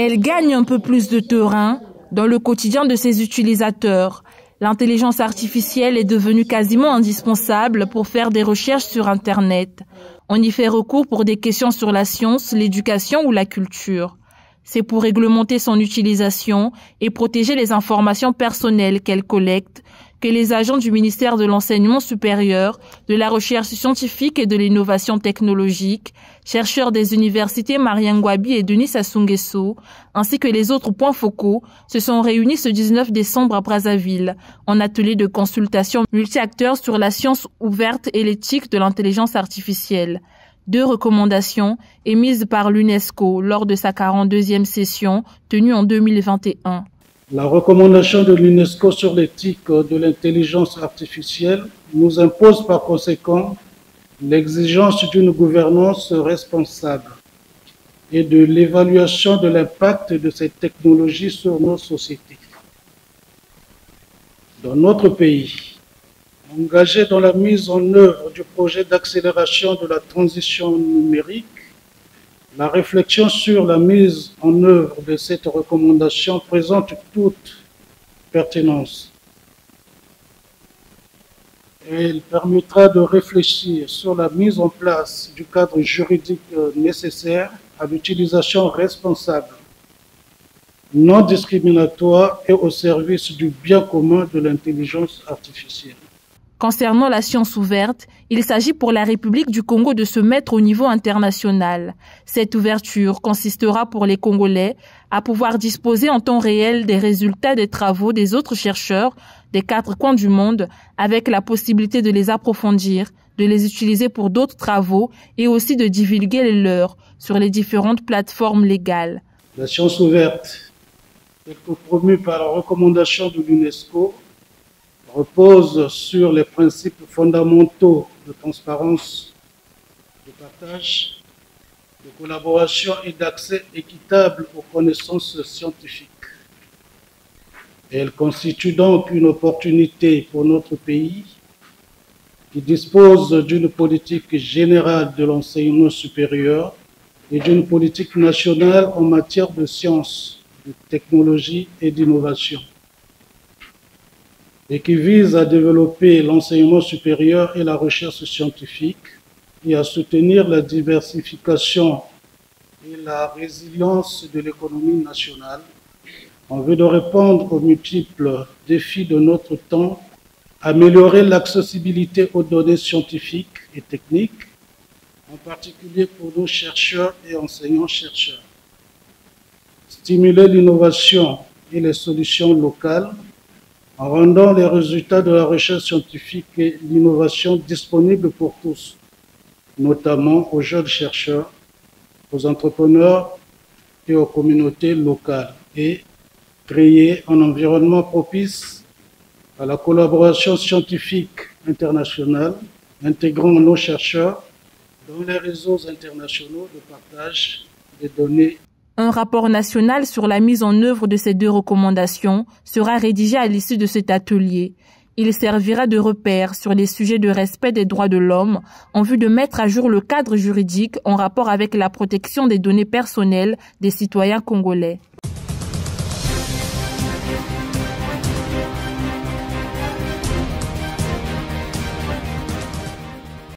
Elle gagne un peu plus de terrain dans le quotidien de ses utilisateurs. L'intelligence artificielle est devenue quasiment indispensable pour faire des recherches sur Internet. On y fait recours pour des questions sur la science, l'éducation ou la culture. C'est pour réglementer son utilisation et protéger les informations personnelles qu'elle collecte que les agents du ministère de l'Enseignement supérieur, de la recherche scientifique et de l'innovation technologique, chercheurs des universités Mariam Gwabi et Denis Sassou Nguesso, ainsi que les autres points focaux, se sont réunis ce 19 décembre à Brazzaville, en atelier de consultation multi-acteurs sur la science ouverte et l'éthique de l'intelligence artificielle. 2 recommandations émises par l'UNESCO lors de sa 42e session tenue en 2021. La recommandation de l'UNESCO sur l'éthique de l'intelligence artificielle nous impose par conséquent l'exigence d'une gouvernance responsable et de l'évaluation de l'impact de ces technologies sur nos sociétés. Dans notre pays, engagé dans la mise en œuvre du projet d'accélération de la transition numérique, la réflexion sur la mise en œuvre de cette recommandation présente toute pertinence. Elle permettra de réfléchir sur la mise en place du cadre juridique nécessaire à l'utilisation responsable, non discriminatoire et au service du bien commun de l'intelligence artificielle. Concernant la science ouverte, il s'agit pour la République du Congo de se mettre au niveau international. Cette ouverture consistera pour les Congolais à pouvoir disposer en temps réel des résultats des travaux des autres chercheurs des 4 coins du monde, avec la possibilité de les approfondir, de les utiliser pour d'autres travaux et aussi de divulguer les leurs sur les différentes plateformes légales. La science ouverte, telle que promue par la recommandation de l'UNESCO, repose sur les principes fondamentaux de transparence, de partage, de collaboration et d'accès équitable aux connaissances scientifiques. Elle constitue donc une opportunité pour notre pays qui dispose d'une politique générale de l'enseignement supérieur et d'une politique nationale en matière de sciences, de technologie et d'innovation, et qui vise à développer l'enseignement supérieur et la recherche scientifique et à soutenir la diversification et la résilience de l'économie nationale en vue de répondre aux multiples défis de notre temps, améliorer l'accessibilité aux données scientifiques et techniques, en particulier pour nos chercheurs et enseignants-chercheurs, stimuler l'innovation et les solutions locales, en rendant les résultats de la recherche scientifique et l'innovation disponibles pour tous, notamment aux jeunes chercheurs, aux entrepreneurs et aux communautés locales, et créer un environnement propice à la collaboration scientifique internationale, intégrant nos chercheurs dans les réseaux internationaux de partage des données. Un rapport national sur la mise en œuvre de ces 2 recommandations sera rédigé à l'issue de cet atelier. Il servira de repère sur les sujets de respect des droits de l'homme en vue de mettre à jour le cadre juridique en rapport avec la protection des données personnelles des citoyens congolais.